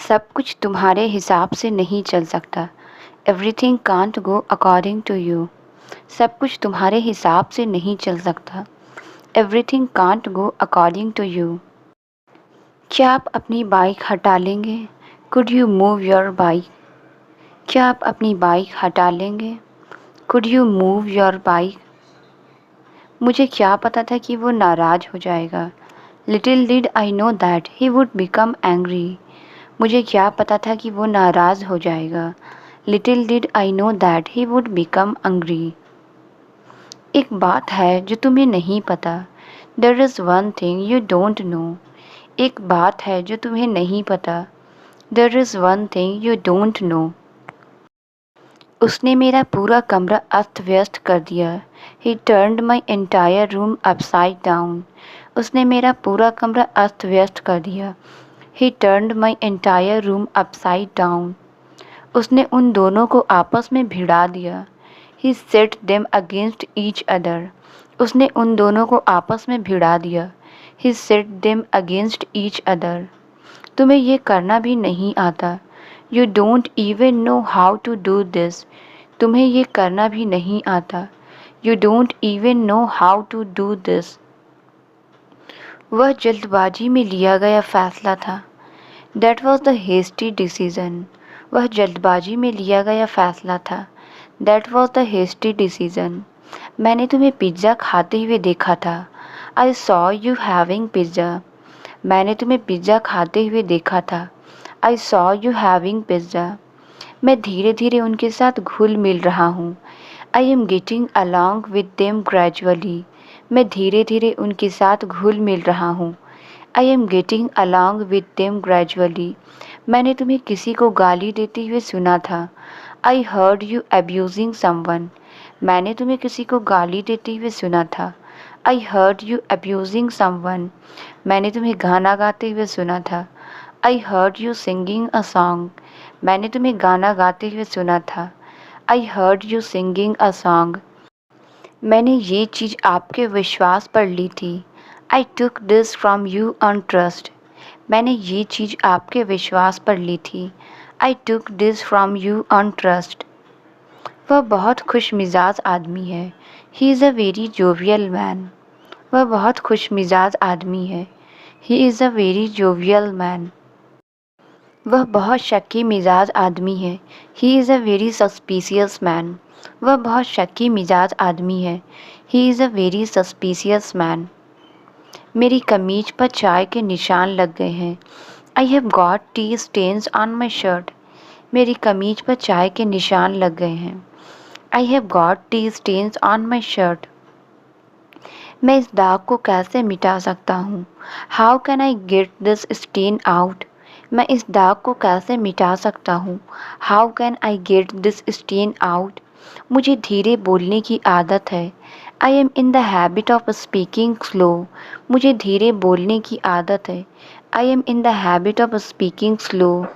सब कुछ तुम्हारे हिसाब से नहीं चल सकता। Everything can't go according to you. सब कुछ तुम्हारे हिसाब से नहीं चल सकता। Everything can't go according to you. क्या आप अपनी बाइक हटा लेंगे? Could you move your bike? क्या आप अपनी बाइक हटा लेंगे? Could you move your bike? मुझे क्या पता था कि वो नाराज़ हो जाएगा। Little did I know that he would become angry. मुझे क्या पता था कि वो नाराज़ हो जाएगा। Little did I know that he would become angry. एक बात है जो तुम्हें नहीं पता। There is one thing you don't know. एक बात है जो तुम्हें नहीं पता। There is one thing you don't know. उसने मेरा पूरा कमरा अस्त व्यस्त कर दिया। He turned my entire room upside down. उसने मेरा पूरा कमरा अस्त व्यस्त कर दिया। He turned my entire room upside down. उसने उन दोनों को आपस में भिड़ा दिया। He set them against each other. उसने उन दोनों को आपस में भिड़ा दिया। He set them against each other. तुम्हें ये करना भी नहीं आता। You don't even know how to do this. तुम्हें ये करना भी नहीं आता। You don't even know how to do this. वह जल्दबाजी में लिया गया फैसला था। That was the hasty decision. वह जल्दबाजी में लिया गया फैसला था। That was the hasty decision. मैंने तुम्हें पिज़्ज़ा खाते हुए देखा था। I saw you having pizza. मैंने तुम्हें पिज़्ज़ा खाते हुए देखा था। I saw you having pizza. मैं धीरे धीरे उनके साथ घुल मिल रहा हूँ। I am getting along with them gradually. मैं धीरे धीरे उनके साथ घुल मिल रहा हूँ। I am getting along with them gradually. मैंने तुम्हें किसी को गाली देते हुए सुना था। I heard you abusing someone. मैंने तुम्हें किसी को गाली देते हुए सुना था। I heard you abusing someone. मैंने तुम्हें गाना गाते हुए सुना था। I heard you singing a song. मैंने तुम्हें गाना गाते हुए सुना था। I heard you singing a song. मैंने ये चीज़ आपके विश्वास पर ली थी। I took this from you on trust. मैंने ये चीज़ आपके विश्वास पर ली थी। I took this from you on trust. वह बहुत खुश मिजाज आदमी है। He is a very jovial man. वह बहुत खुश मिजाज आदमी है। He is a very jovial man. वह बहुत शक्की मिजाज आदमी है। He is a very suspicious man. वह बहुत शक्की मिजाज आदमी है। He is a very suspicious man. मेरी कमीज पर चाय के निशान लग गए हैं। I have got tea stains on my shirt. मेरी कमीज पर चाय के निशान लग गए हैं। I have got tea stains on my shirt. मैं इस दाग को कैसे मिटा सकता हूँ? How can I get this stain out? मैं इस दाग को कैसे मिटा सकता हूँ? How can I get this stain out? मुझे धीरे बोलने की आदत है। I am in the habit of speaking slow. मुझे धीरे बोलने की आदत है। I am in the habit of speaking slow.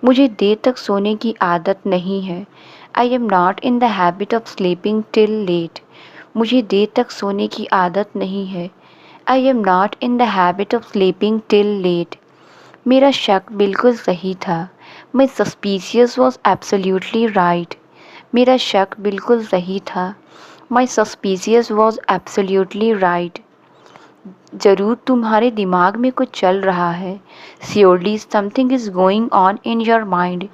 मुझे देर तक सोने की आदत नहीं है। I am not in the habit of sleeping till late. मुझे देर तक सोने की आदत नहीं है। I am not in the habit of sleeping till late. मेरा शक बिल्कुल सही था। My suspicious was absolutely right. मेरा शक बिल्कुल सही था। My suspicious was absolutely right. ज़रूर तुम्हारे दिमाग में कुछ चल रहा है। Surely something is going on in your mind.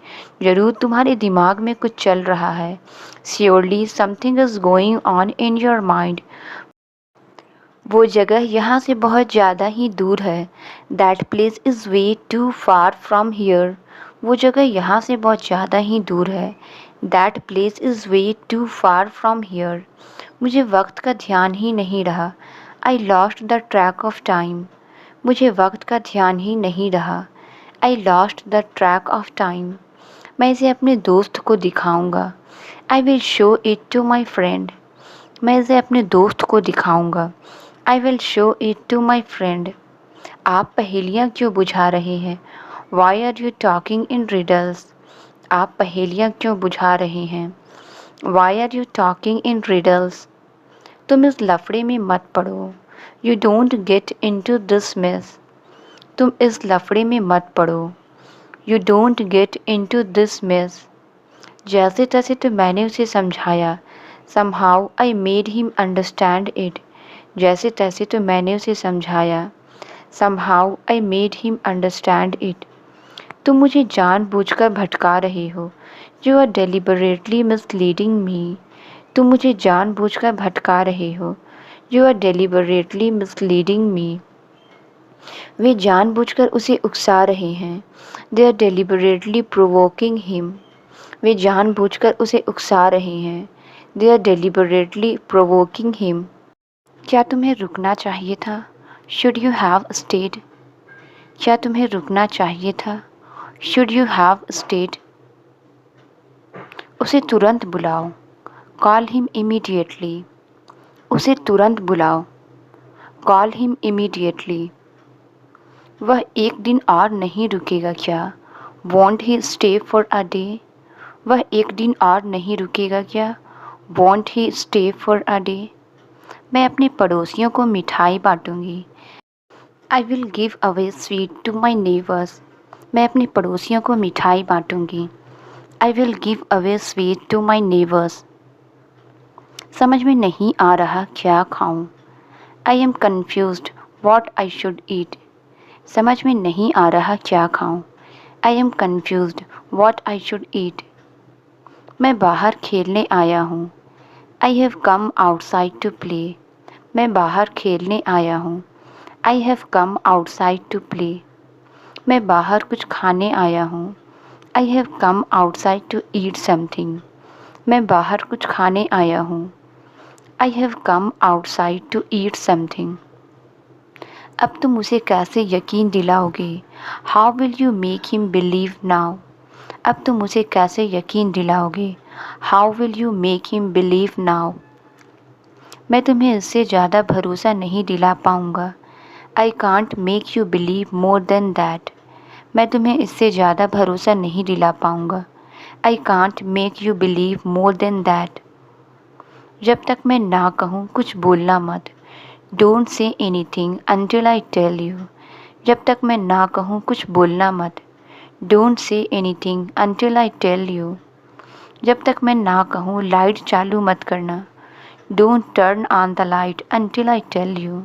ज़रूर तुम्हारे दिमाग में कुछ चल रहा है। Surely something is going on in your mind. वो जगह यहाँ से बहुत ज़्यादा ही दूर है। That place is way too far from here. वो जगह यहाँ से बहुत ज़्यादा ही दूर है। That place is way too far from here. मुझे वक्त का ध्यान ही नहीं रहा। I lost the track of time. मुझे वक्त का ध्यान ही नहीं रहा। I lost the track of time. मैं इसे अपने दोस्त को दिखाऊंगा। I will show it to my friend. मैं इसे अपने दोस्त को दिखाऊंगा। I will show it to my friend. आप पहेलियाँ क्यों बुझा रहे हैं? Why are you talking in riddles? आप पहेलियाँ क्यों बुझा रहे हैं? Why are you talking in riddles? तुम इस लफड़े में मत पड़ो। You don't get into this mess. तुम इस लफड़े में मत पड़ो। You don't get into this mess. जैसे तैसे तो मैंने उसे समझाया। Somehow I made him understand it. जैसे तैसे तो मैंने उसे समझाया। Somehow I made him understand it. तुम मुझे जानबूझकर भटका रहे हो। You are deliberately misleading me. तुम मुझे जानबूझकर भटका रहे हो। You are deliberately misleading me. वे जानबूझकर उसे उकसा रहे हैं। They are deliberately provoking him. वे जानबूझकर उसे उकसा रहे हैं। They are deliberately provoking him. क्या तुम्हें रुकना चाहिए था? Should you have stayed? क्या तुम्हें रुकना चाहिए था? Should you have stayed? उसे तुरंत बुलाओ। Call him immediately. उसे तुरंत बुलाओ। Call him immediately. वह एक दिन और नहीं रुकेगा क्या? Won't he stay for a day? वह एक दिन और नहीं रुकेगा क्या? Won't he stay for a day? मैं अपने पड़ोसियों को मिठाई बांटूंगी। I will give away sweet to my neighbors. मैं अपने पड़ोसियों को मिठाई बांटूंगी। I will give away sweet to my neighbors. समझ में नहीं आ रहा क्या खाऊं। I am confused what I should eat. समझ में नहीं आ रहा क्या खाऊं। I am confused what I should eat. मैं बाहर खेलने आया हूँ। I have come outside to play. मैं बाहर खेलने आया हूँ। I have come outside to play. मैं बाहर कुछ खाने आया हूँ। I have come outside to eat something. मैं बाहर कुछ खाने आया हूँ। I have come outside to eat something. अब तुम उसे कैसे यकीन दिलाओगे? How will you make him believe now? अब तुम उसे कैसे यकीन दिलाओगे? How will you make him believe now? मैं तुम्हें इससे ज़्यादा भरोसा नहीं दिला पाऊँगा। I can't make you believe more than that. मैं तुम्हें इससे ज़्यादा भरोसा नहीं दिला पाऊँगा। I can't make you believe more than that. जब तक मैं ना कहूँ कुछ बोलना मत। Don't say anything until I tell you. जब तक मैं ना कहूँ कुछ बोलना मत। Don't say anything until I tell you. जब तक मैं ना कहूँ लाइट चालू मत करना। Don't turn on the light until I tell you.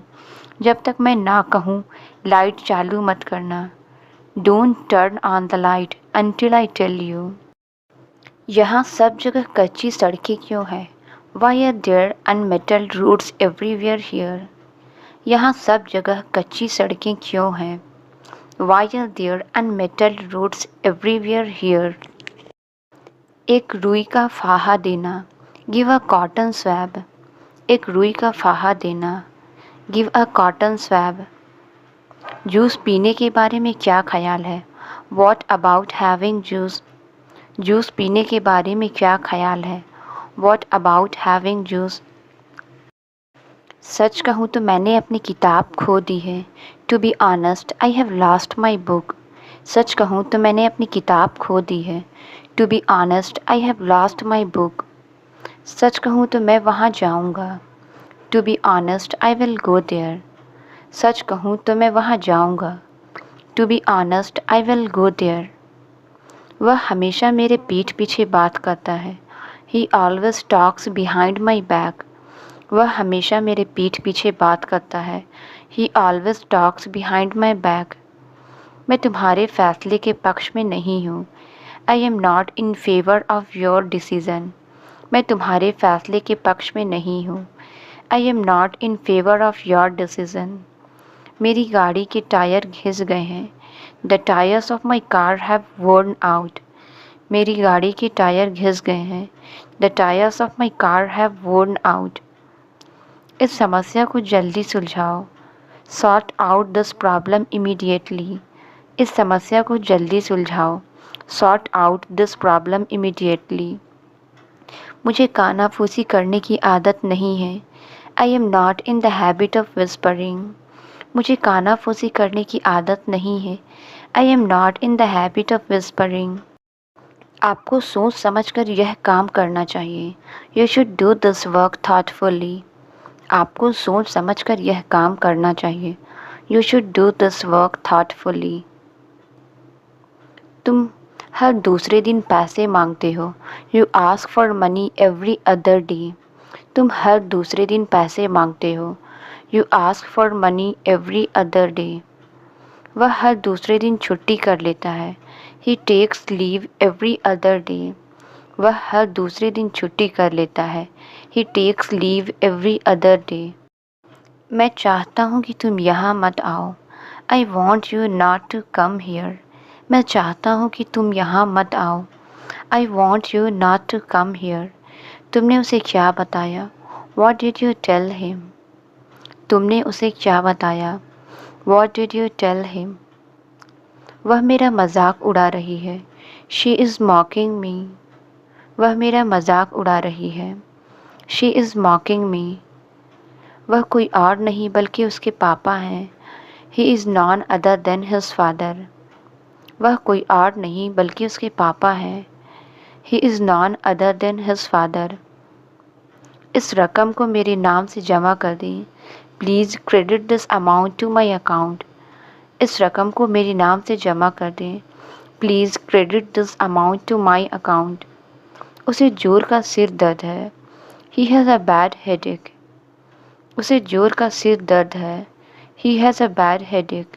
जब तक मैं ना कहूँ लाइट चालू मत करना। Don't turn on the light until I tell you. यहाँ सब जगह कच्ची सड़कें क्यों हैं? Why are there unmetalled roads everywhere here? यहाँ सब जगह कच्ची सड़कें क्यों हैं? Why are there unmetalled roads everywhere here? एक रुई का फाहा देना। Give a cotton swab. एक रुई का फाहा देना। Give a cotton swab. Juice पीने के बारे में क्या ख्याल है? What about having juice? Juice पीने के बारे में क्या ख्याल है? What about having juice? सच कहूँ तो मैंने अपनी किताब खो दी है। To be honest, I have lost my book. सच कहूँ तो मैंने अपनी किताब खो दी है। To be honest, I have lost my book. सच कहूँ तो मैं वहाँ जाऊँगा। To be honest, I will go there. सच कहूँ तो मैं वहाँ जाऊँगा। To be honest, I will go there. वह हमेशा मेरे पीठ पीछे बात करता है। He always talks behind my back. वह हमेशा मेरे पीठ पीछे बात करता है। He always talks behind my back. मैं तुम्हारे फैसले के पक्ष में नहीं हूँ। I am not in favor of your decision. मैं तुम्हारे फैसले के पक्ष में नहीं हूँ। I am not in favor of your decision. मेरी गाड़ी के टायर घिस गए हैं। The tires of my car have worn out. मेरी गाड़ी के टायर घिस गए हैं। The tires of my car have worn out. इस समस्या को जल्दी सुलझाओ। Sort out this problem immediately. इस समस्या को जल्दी सुलझाओ। Sort out this problem immediately. मुझे कानाफूसी करने की आदत नहीं है। I am not in the habit of whispering. मुझे कानाफूसी करने की आदत नहीं है। I am not in the habit of whispering. आपको सोच समझकर यह काम करना चाहिए। You should do this work thoughtfully. आपको सोच समझकर यह काम करना चाहिए। You should do this work thoughtfully. तुम हर दूसरे दिन पैसे मांगते हो। You ask for money every other day. तुम हर दूसरे दिन पैसे मांगते हो। You ask for money every other day. वह हर दूसरे दिन छुट्टी कर लेता है। He takes leave every other day. वह हर दूसरे दिन छुट्टी कर लेता है। He takes leave every other day. मैं चाहता हूँ कि तुम यहाँ मत आओ। I want you not to come here. मैं चाहता हूँ कि तुम यहाँ मत आओ। I want you not to come here. तुमने उसे क्या बताया? What did you tell him? तुमने उसे क्या बताया? What did you tell him? वह मेरा मजाक उड़ा रही है। She is mocking me. वह मेरा मजाक उड़ा रही है। She is mocking me. वह कोई और नहीं बल्कि उसके पापा हैं। He is none other than his father. वह कोई और नहीं बल्कि उसके पापा हैं। He is none other than his father. इस रकम को मेरे नाम से जमा कर दें। Please credit this amount to my account. इस रकम को मेरे नाम से जमा कर दें। Please credit this amount to my account. उसे जोर का सिर दर्द है। He has a bad headache. उसे जोर का सिर दर्द है। He has a bad headache.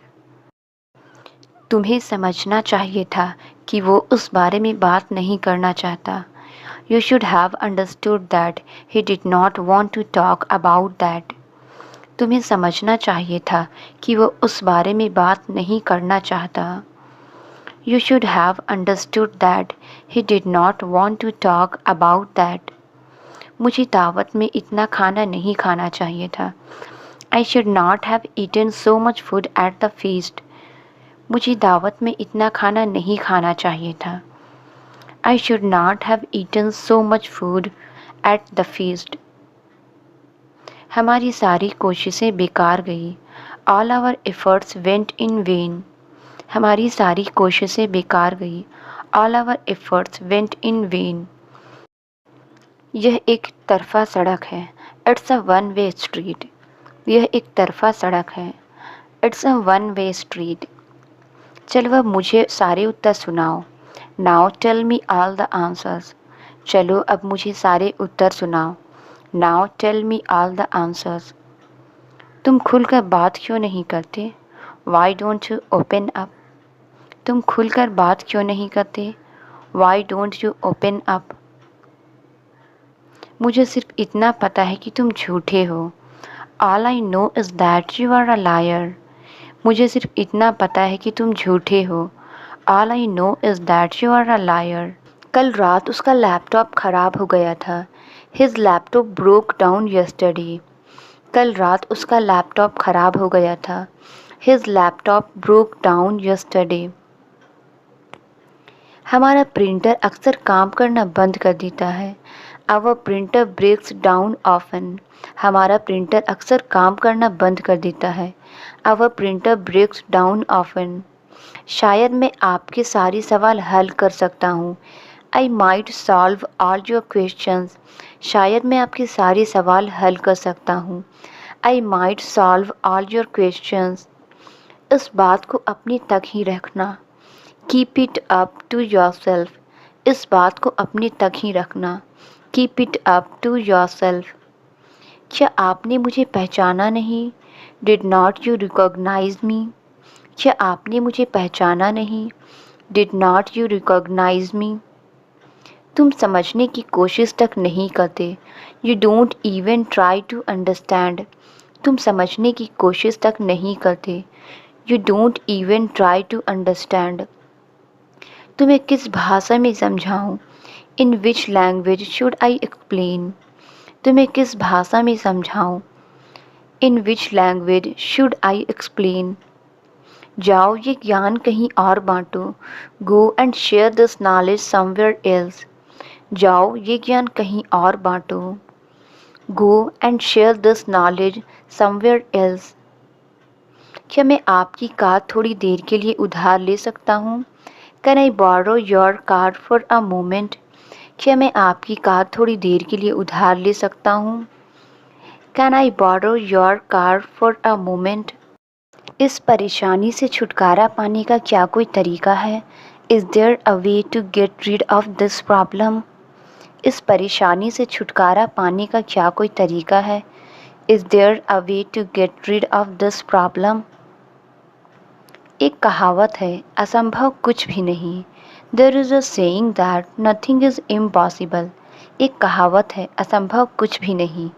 तुम्हें समझना चाहिए था कि वो उस बारे में बात नहीं करना चाहता। You should have understood that he did not want to talk about that. तुम्हें समझना चाहिए था कि वो उस बारे में बात नहीं करना चाहता। You should have understood that he did not want to talk about that. मुझे दावत में इतना खाना नहीं खाना चाहिए था। I should not have eaten so much food at the feast. मुझे दावत में इतना खाना नहीं खाना चाहिए था। I should not have eaten so much food at the feast. हमारी सारी कोशिशें बेकार गई। All our efforts went in vain. हमारी सारी कोशिशें बेकार गई। All our efforts went in vain. यह एक तरफा सड़क है। It's a one-way street. यह एक तरफा सड़क है। It's a one-way street. चलो अब मुझे सारे उत्तर सुनाओ। Now tell me all the answers. चलो अब मुझे सारे उत्तर सुनाओ। Now tell me all the answers. तुम खुलकर बात क्यों नहीं करते? Why don't you open up? तुम खुलकर बात क्यों नहीं करते? Why don't you open up? मुझे सिर्फ इतना पता है कि तुम झूठे हो। All I know is that you are a liar. मुझे सिर्फ इतना पता है कि तुम झूठे हो। All I know is that you are a liar. कल रात उसका लैपटॉप ख़राब हो गया था। His laptop broke down yesterday. कल रात उसका लैपटॉप ख़राब हो गया था। His laptop broke down yesterday. हमारा प्रिंटर अक्सर काम करना बंद कर देता है। Our printer breaks down often. हमारा प्रिंटर अक्सर काम करना बंद कर देता है। Our printer breaks down often. शायद मैं आपके सारे सवाल हल कर सकता हूँ। I might solve all your questions. शायद मैं आपके सारे सवाल हल कर सकता हूँ। I might solve all your questions. इस बात को अपने तक ही रखना। Keep it up to yourself. इस बात को अपने तक ही रखना। Keep it up to yourself. क्या आपने मुझे पहचाना नहीं? Did not you recognize me? क्या आपने मुझे पहचाना नहीं? Did not you recognize me? तुम समझने की कोशिश तक नहीं करते। You don't even try to understand. तुम समझने की कोशिश तक नहीं करते। You don't even try to understand. तुम्हें किस भाषा में समझाऊं? In which language should I explain? तुम्हें किस भाषा में समझाऊं? In which language should I explain? जाओ ये ज्ञान कहीं और बांटो। Go and share this knowledge somewhere else. जाओ ये ज्ञान कहीं और बांटो। Go and share this knowledge somewhere else. क्या मैं आपकी कार थोड़ी देर के लिए उधार ले सकता हूँ? Can I borrow your car for a moment? क्या मैं आपकी कार थोड़ी देर के लिए उधार ले सकता हूँ? Can I borrow your car for a moment? इस परेशानी से छुटकारा पाने का क्या कोई तरीका है? Is there a way to get rid of this problem? इस परेशानी से छुटकारा पाने का क्या कोई तरीका है? Is there a way to get rid of this problem? एक कहावत है, असंभव कुछ भी नहीं। There is a saying that nothing is impossible. एक कहावत है, असंभव कुछ भी नहीं।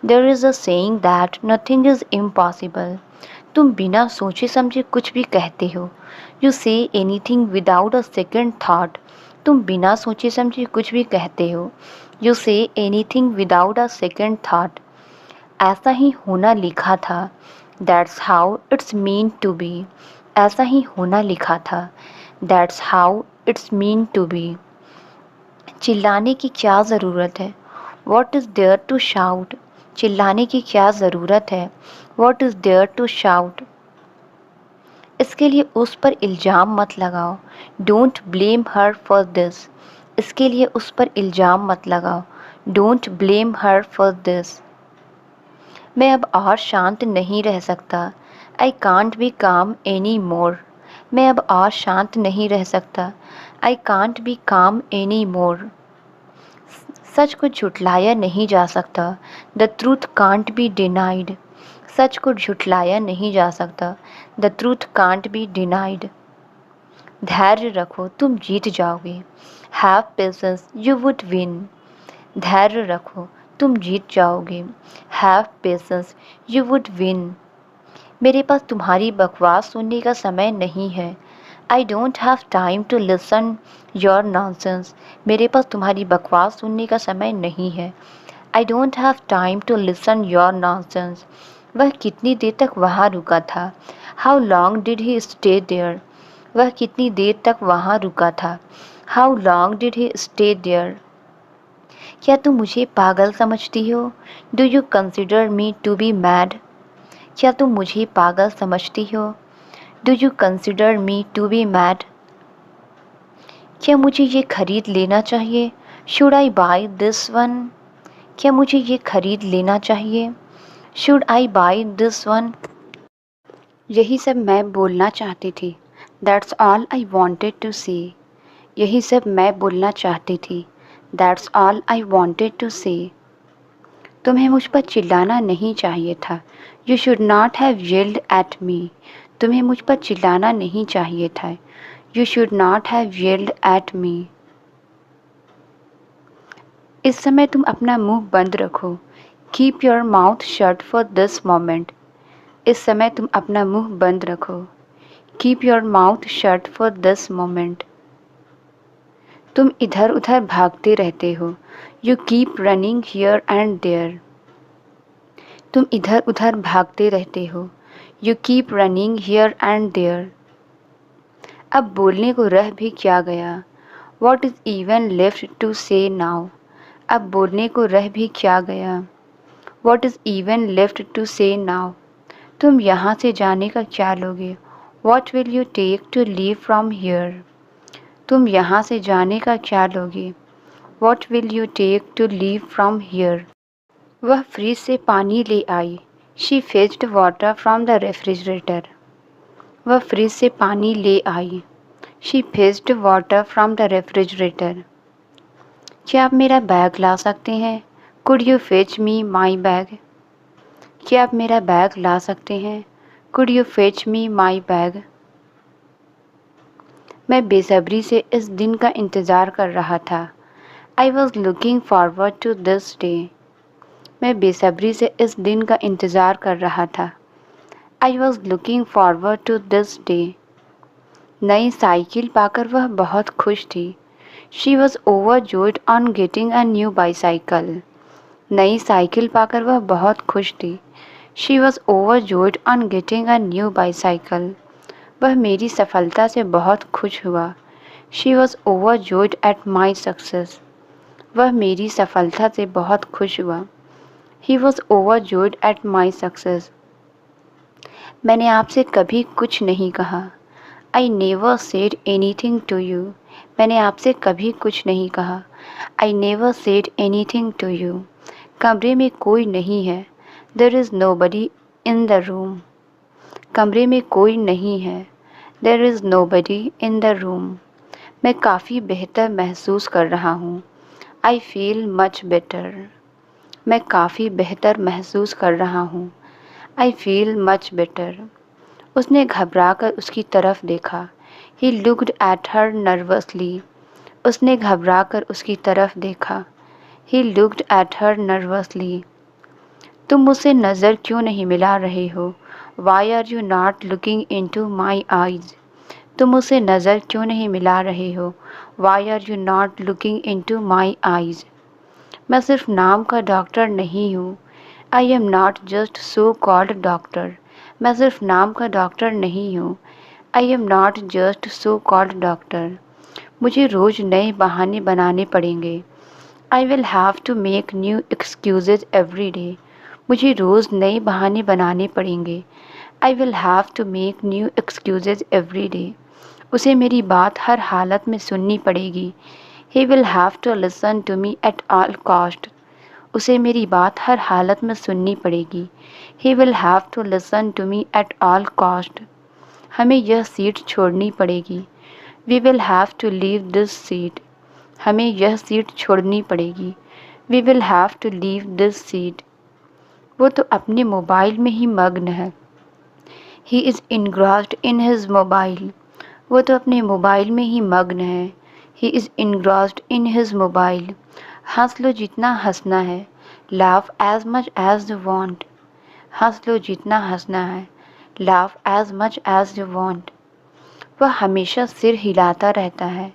There is a saying that nothing is impossible. तुम बिना सोचे समझे कुछ भी कहते हो। You say anything without a second that. तुम बिना सोचे समझे कुछ भी कहते हो। You say anything without a second thought. ऐसा ही होना लिखा था। That's how it's mean to be. ऐसा ही होना लिखा था। That's how it's mean to be. चिल्लाने की क्या ज़रूरत है? What is there to shout? चिल्लाने की क्या ज़रूरत है? What is there to shout? इसके लिए उस पर इल्ज़ाम मत लगाओ। Don't blame her for this. इसके लिए उस पर इल्ज़ाम मत लगाओ। Don't blame her for this. मैं अब और शांत नहीं रह सकता। I can't be calm any more. मैं अब और शांत नहीं रह सकता। I can't be calm any more. सच को झुठलाया नहीं जा सकता। The truth can't be denied. सच को झुठलाया नहीं जा सकता। The truth can't be denied. धैर्य रखो, तुम जीत जाओगे। Have patience, you would win. धैर्य रखो, तुम जीत जाओगे। Have patience, you would win. मेरे पास तुम्हारी बकवास सुनने का समय नहीं है। I don't have time to listen your nonsense. मेरे पास तुम्हारी बकवास सुनने का समय नहीं है। I don't have time to listen your nonsense. वह कितनी देर तक वहाँ रुका था? How long did he stay there? वह कितनी देर तक वहाँ रुका था? How long did he stay there? क्या तुम मुझे पागल समझती हो? Do you consider me to be mad? क्या तुम मुझे पागल समझती हो? Do you consider me to be mad? क्या मुझे ये खरीद लेना चाहिए? Should I buy this one? क्या मुझे ये खरीद लेना चाहिए? Should I buy this one? यही सब मैं बोलना चाहती थी। That's all I wanted to say. यही सब मैं बोलना चाहती थी। That's all I wanted to say. तुम्हें मुझ पर चिल्लाना नहीं चाहिए था। You should not have yelled at me. तुम्हें मुझ पर चिल्लाना नहीं चाहिए था। You should not have yelled at me. इस समय तुम अपना मुंह बंद रखो। Keep your mouth shut for this moment. इस समय तुम अपना मुंह बंद रखो। Keep your mouth shut for this moment. तुम इधर उधर भागते रहते हो। You keep running here and there. तुम इधर उधर भागते रहते हो। You keep running here and there. अब बोलने को रह भी क्या गया? What is even left to say now? अब बोलने को रह भी क्या गया? What is even left to say now? तुम यहाँ से जाने का क्या लोगे? What will you take to leave from here? तुम यहाँ से जाने का क्या लोगे? What will you take to leave from here? वह फ्रिज से पानी ले आई। She fetched water from the refrigerator. वह फ्रिज से पानी ले आई। She fetched water from the refrigerator. क्या आप मेरा बैग ला सकते हैं? Could you fetch me my bag? क्या आप मेरा बैग ला सकते हैं? Could you fetch me my bag? मैं बेसब्री से इस दिन का इंतज़ार कर रहा था। I was looking forward to this day. मैं बेसब्री से इस दिन का इंतज़ार कर रहा था। I was looking forward to this day. नई साइकिल पाकर वह बहुत खुश थी। She was overjoyed on getting a new bicycle. नई साइकिल पाकर वह बहुत खुश थी। She was overjoyed on getting a new bicycle. वह मेरी सफलता से बहुत खुश हुआ। She was overjoyed at my success. वह मेरी सफलता से बहुत खुश हुआ। He was overjoyed at my success. मैंने आपसे कभी कुछ नहीं कहा। I never said anything to you. मैंने आपसे कभी कुछ नहीं कहा। I never said anything to you. कमरे में कोई नहीं है। There is nobody in the room. कमरे में कोई नहीं है। There is nobody in the room. मैं काफ़ी बेहतर महसूस कर रहा हूँ। I feel much better. मैं काफ़ी बेहतर महसूस कर रहा हूँ। I feel much better. उसने घबराकर उसकी तरफ देखा। He looked at her nervously. उसने घबराकर उसकी तरफ देखा। He looked at her nervously. तुम मुझसे नज़र क्यों नहीं मिला रहे हो? Why are you not looking into my eyes? तुम मुझसे नज़र क्यों नहीं मिला रहे हो? Why are you not looking into my eyes? मैं सिर्फ नाम का डॉक्टर नहीं हूँ। I am not just so called doctor. मैं सिर्फ नाम का डॉक्टर नहीं हूँ। I am not just so called doctor. मुझे रोज़ नए बहाने बनाने पड़ेंगे। I will have to make new excuses every day. मुझे रोज़ नए बहाने बनाने पड़ेंगे। I will have to make new excuses every day. उसे मेरी बात हर हालत में सुननी पड़ेगी। He will have to listen to me at all cost. उसे मेरी बात हर हालत में सुननी पड़ेगी। He will have to listen to me at all cost. हमें यह सीट छोड़नी पड़ेगी। We will have to leave this seat. हमें यह सीट छोड़नी पड़ेगी। We will have to leave this seat. वो तो अपने मोबाइल में ही मग्न है। He is engrossed in his mobile. वो तो अपने मोबाइल में ही मग्न है। He is engrossed in his mobile. हंस लो जितना हंसना है। Laugh as much as you want. हंस लो जितना हंसना है। Laugh as much as you want. वह हमेशा सिर हिलाता रहता है।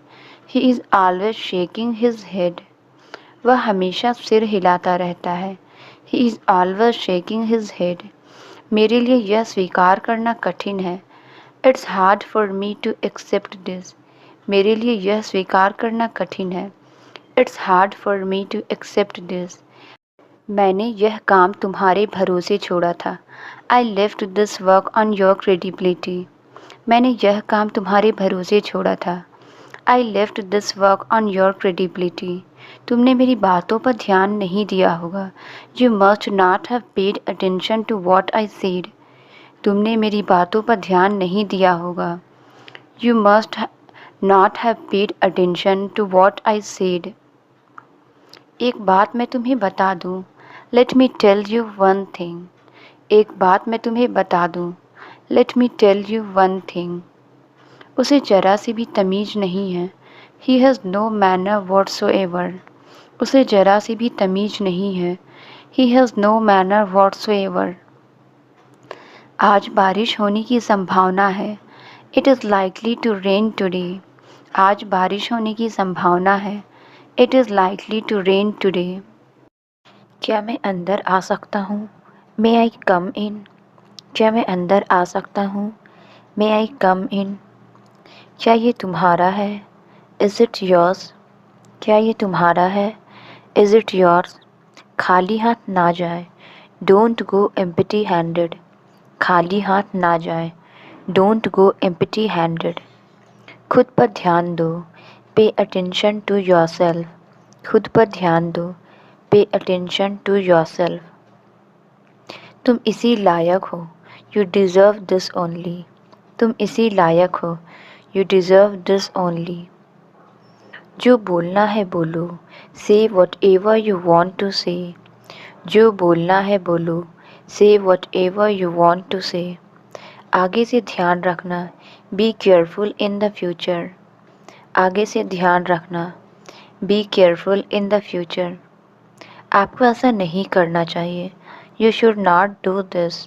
He is always shaking his head. वह हमेशा सिर हिलाता रहता है। He is always shaking his head. मेरे लिए यह स्वीकार करना कठिन है। It's hard for me to accept this. मेरे लिए यह स्वीकार करना कठिन है। It's hard for me to accept this. मैंने यह काम तुम्हारे भरोसे छोड़ा था। I left this work on your credibility. मैंने यह काम तुम्हारे भरोसे छोड़ा था। I left this work on your credibility. तुमने मेरी बातों पर ध्यान नहीं दिया होगा। You must not have paid attention to what I said. तुमने मेरी बातों पर ध्यान नहीं दिया होगा। You must not have paid attention to what I said. एक बात मैं तुम्हें बता दूँ। Let me tell you one thing. एक बात मैं तुम्हें बता दूँ। Let me tell you one thing. उसे जरा सी भी तमीज़ नहीं है। He has no manner whatsoever. उसे जरा सी भी तमीज़ नहीं है। He has no manner whatsoever. आज बारिश होने की संभावना है। It is likely to rain today. आज बारिश होने की संभावना है। It is likely to rain today. क्या मैं अंदर आ सकता हूँ? मे आई कम इन? क्या मैं अंदर आ सकता हूँ? मे आई कम इन? क्या ये तुम्हारा है? Is it yours? क्या ये तुम्हारा है? Is it yours? खाली हाथ ना जाए। Don't go empty handed. खाली हाथ ना जाए। Don't go empty handed. खुद पर ध्यान दो। Pay attention to yourself. खुद पर ध्यान दो। Pay attention to yourself. तुम इसी लायक हो। You deserve this only. तुम इसी लायक हो। You deserve this only. जो बोलना है बोलो। Say whatever you want to say. जो बोलना है बोलो। Say whatever you want to say. आगे से ध्यान रखना। Be careful in the future. आगे से ध्यान रखना। Be careful in the future. आपको ऐसा नहीं करना चाहिए। You should not do this.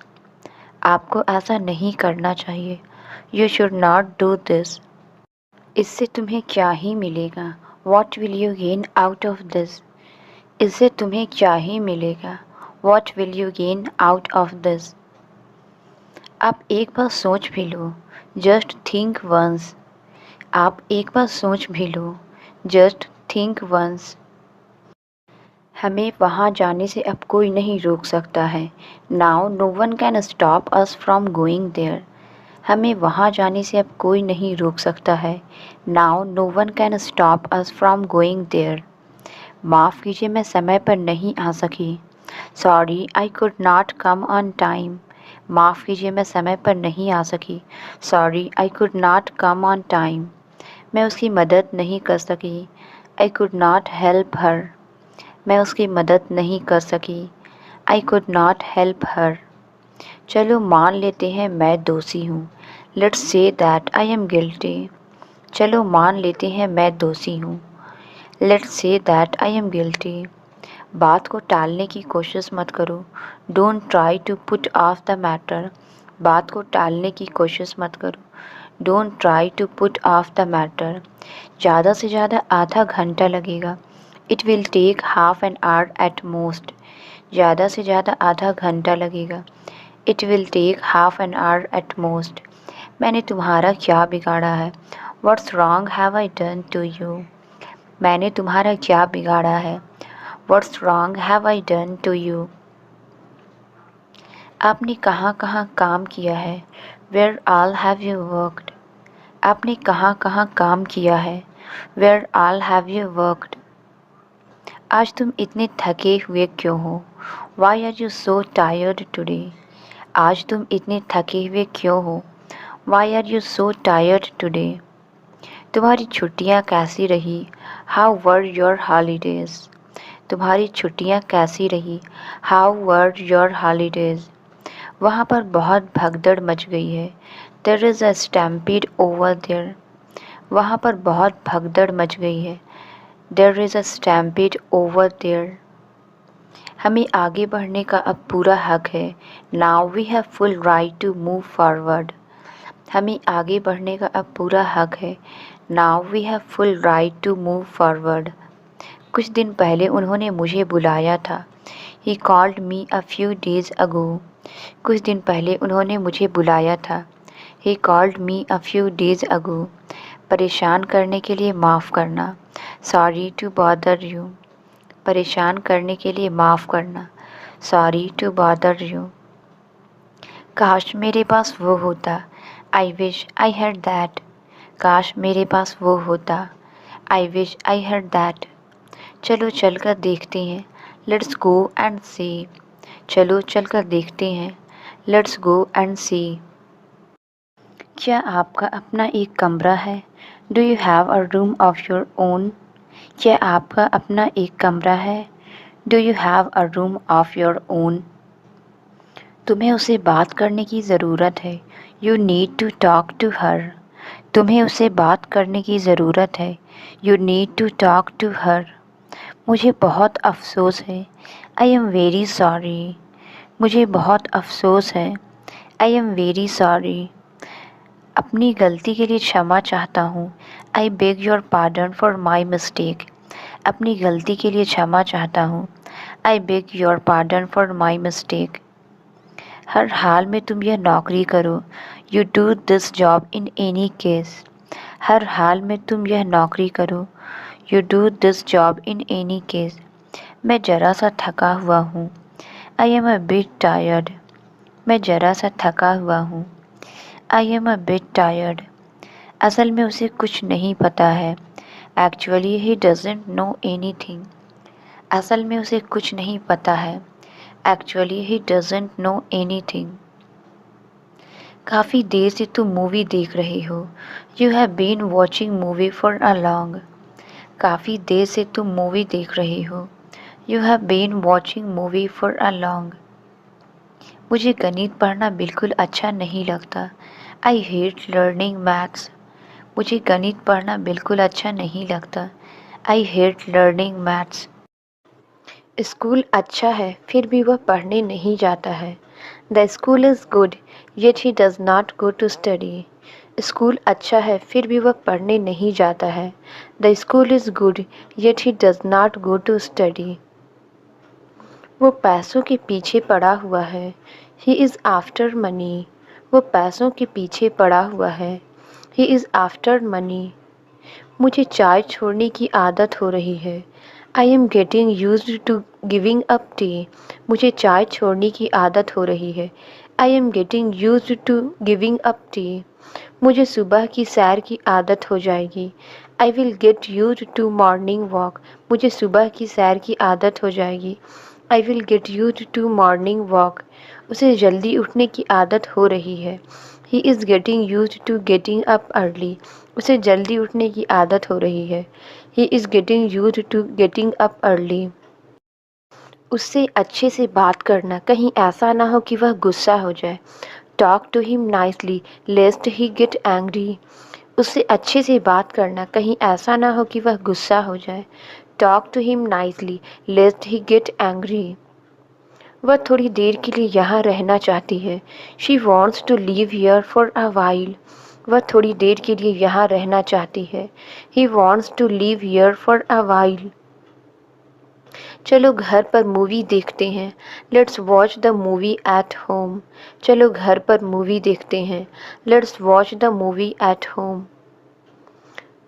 आपको ऐसा नहीं करना चाहिए। You should not do this. इससे तुम्हें क्या ही मिलेगा? What will you gain out of this? इससे तुम्हें क्या ही मिलेगा? What will you gain out of this? आप एक बार सोच भी लो। Just think once. आप एक बार सोच भी लो। Just think once. हमें वहाँ जाने से अब कोई नहीं रोक सकता है। Now no one can stop us from going there. हमें वहाँ जाने से अब कोई नहीं रोक सकता है। Now no one can stop us from going there. माफ़ कीजिए मैं समय पर नहीं आ सकी। Sorry I could not come on time. माफ़ कीजिए मैं समय पर नहीं आ सकी। Sorry I could not come on time. मैं उसकी मदद नहीं कर सकी। I could not help her. मैं उसकी मदद नहीं कर सकी। I could not help her. चलो मान लेते हैं मैं दोषी हूँ। Let's say that I am guilty. चलो मान लेते हैं मैं दोषी हूँ। Let's say that I am guilty. बात को टालने की कोशिश मत करो। Don't try to put off the matter. बात को टालने की कोशिश मत करो। Don't try to put off the matter. ज़्यादा से ज़्यादा आधा घंटा लगेगा। It will take half an hour at most. ज़्यादा से ज़्यादा आधा घंटा लगेगा। It will take half an hour at most. मैंने तुम्हारा क्या बिगाड़ा है? What's wrong have I done to you? मैंने तुम्हारा क्या बिगाड़ा है? What's wrong have I done to you? आपने कहाँ कहाँ काम किया है? Where all have you worked? आपने कहाँ कहाँ काम किया है? Where all have you worked? आज तुम इतने थके हुए क्यों हो? Why are you so tired today? आज तुम इतने थके हुए क्यों हो? Why are you so tired today? तुम्हारी छुट्टियाँ कैसी रही? How were your holidays? तुम्हारी छुट्टियाँ कैसी रही? How were your holidays? वहाँ पर बहुत भगदड़ मच गई है। There is a stampede over there. वहाँ पर बहुत भगदड़ मच गई है। There is a stampede over there. हमें आगे बढ़ने का अब पूरा हक है। Now we have full right to move forward. हमें आगे बढ़ने का अब पूरा हक है। Now we have full right to move forward. कुछ दिन पहले उन्होंने मुझे बुलाया था। He called me a few days ago. कुछ दिन पहले उन्होंने मुझे बुलाया था। He called me a few days ago. परेशान करने के लिए माफ़ करना। Sorry to bother you. परेशान करने के लिए माफ़ करना। Sorry to bother you. काश मेरे पास वो होता। I wish I had that. काश मेरे पास वो होता। I wish I had that. चलो चलकर देखते हैं। Let's go and see. चलो चलकर देखते हैं। Let's go and see. क्या आपका अपना एक कमरा है? Do you have a room of your own? क्या आपका अपना एक कमरा है? Do you have a room of your own? तुम्हें उससे बात करने की ज़रूरत है। You need to talk to her. तुम्हें उससे बात करने की ज़रूरत है। You need to talk to her. मुझे बहुत अफसोस है। I am very sorry. मुझे बहुत अफसोस है। I am very sorry. अपनी गलती के लिए क्षमा चाहता हूँ। I beg your pardon for my mistake. अपनी गलती के लिए क्षमा चाहता हूँ। I beg your pardon for my mistake. हर हाल में तुम यह नौकरी करो। You do this job in any case. हर हाल में तुम यह नौकरी करो। You do this job in any case. मैं ज़रा सा थका हुआ हूँ। I am a bit tired. मैं ज़रा सा थका हुआ हूँ। I am a bit tired. असल में उसे कुछ नहीं पता है। Actually he doesn't know anything. असल में उसे कुछ नहीं पता है। Actually he doesn't know anything. काफ़ी देर से तुम मूवी देख रहे हो। You have been watching movie for a long. काफ़ी देर से तुम मूवी देख रहे हो। You have been watching movie for a long. मुझे गणित पढ़ना बिल्कुल अच्छा नहीं लगता। I hate learning maths. मुझे गणित पढ़ना बिल्कुल अच्छा नहीं लगता। I hate learning maths. School अच्छा है फिर भी वह पढ़ने नहीं जाता है। The school is good yet he does not go to study. School अच्छा है फिर भी वह पढ़ने नहीं जाता है। The school is good yet he does not go to study. वो पैसों के पीछे पड़ा हुआ है। He is after money. वो पैसों के पीछे पड़ा हुआ है। He is after money. मुझे चाय छोड़ने की आदत हो रही है। I am getting used to giving up tea. मुझे चाय छोड़ने की आदत हो रही है। I am getting used to giving up tea. मुझे सुबह की सैर की आदत हो जाएगी। I will get used to morning walk. मुझे सुबह की सैर की आदत हो जाएगी। I will get used to morning walk. उसे जल्दी उठने की आदत हो रही है। He is getting used to getting up early. उसे जल्दी उठने की आदत हो रही है। He is getting used to getting up early. उससे अच्छे से बात करना, कहीं ऐसा ना हो कि वह गुस्सा हो जाए। Talk to him nicely lest he get angry. उससे अच्छे से बात करना, कहीं ऐसा ना हो कि वह गुस्सा हो जाए। Talk to him nicely lest he get angry. वह थोड़ी देर के लिए यहाँ रहना चाहती है। She wants to leave here for a while. वह थोड़ी देर के लिए यहाँ रहना चाहती है। He wants to leave here for a while. चलो घर पर मूवी देखते हैं। Let's watch the movie at home. चलो घर पर मूवी देखते हैं। Let's watch the movie at home.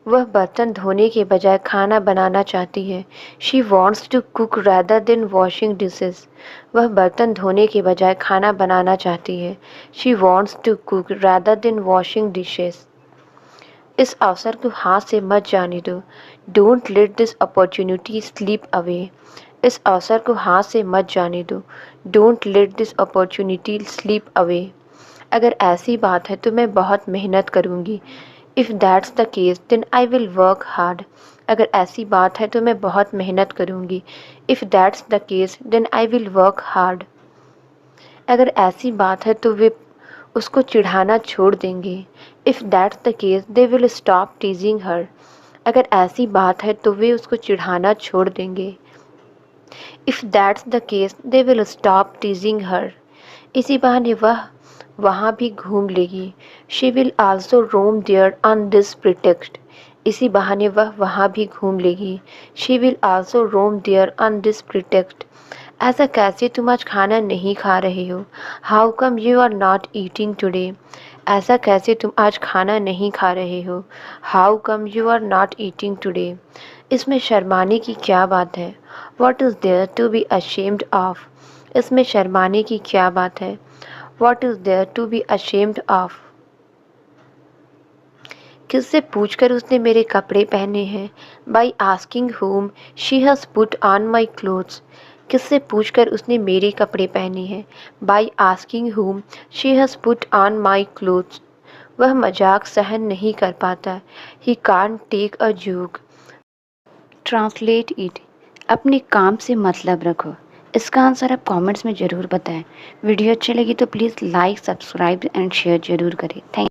वह बर्तन धोने के बजाय खाना बनाना चाहती है। She wants to cook rather than washing dishes. वह बर्तन धोने के बजाय खाना बनाना चाहती है। She wants to cook rather than washing dishes. इस अवसर को हाथ से मत जाने दो। Don't let this opportunity slip away. इस अवसर को हाथ से मत जाने दो। Don't let this opportunity slip away. अगर ऐसी बात है तो मैं बहुत मेहनत करूँगी। If that's the case then I will work hard. अगर ऐसी बात है तो मैं बहुत मेहनत करूँगी। If that's the case then I will work hard. अगर ऐसी बात है तो वे उसको चिढ़ाना छोड़ देंगे। If that's the case they will stop teasing her. अगर ऐसी बात है तो वे उसको चिढ़ाना छोड़ देंगे। If that's the case they will stop teasing her. इसी बहाने वह वहाँ भी घूम लेगी। She will also roam there on this pretext. इसी बहाने वह वहाँ भी घूम लेगी। She will also roam there on this pretext. ऐसा कैसे तुम आज खाना नहीं खा रहे हो? How come you are not eating today? ऐसा कैसे तुम आज खाना नहीं खा रहे हो? How come you are not eating today? इसमें शर्माने की क्या बात है? What is there to be ashamed of? इसमें शर्माने की क्या बात है? What is there to be ashamed of? किससे पूछकर उसने मेरे कपड़े पहने हैं? By asking whom she has put on my clothes. किससे पूछकर उसने मेरे कपड़े पहने हैं? By asking whom she has put on my clothes. वह मजाक सहन नहीं कर पाता। He can't take a joke. Translate it. अपने काम से मतलब रखो। इसका आंसर आप कमेंट्स में ज़रूर बताएं। वीडियो अच्छी लगी तो please like, subscribe and share ज़रूर करें। थैंक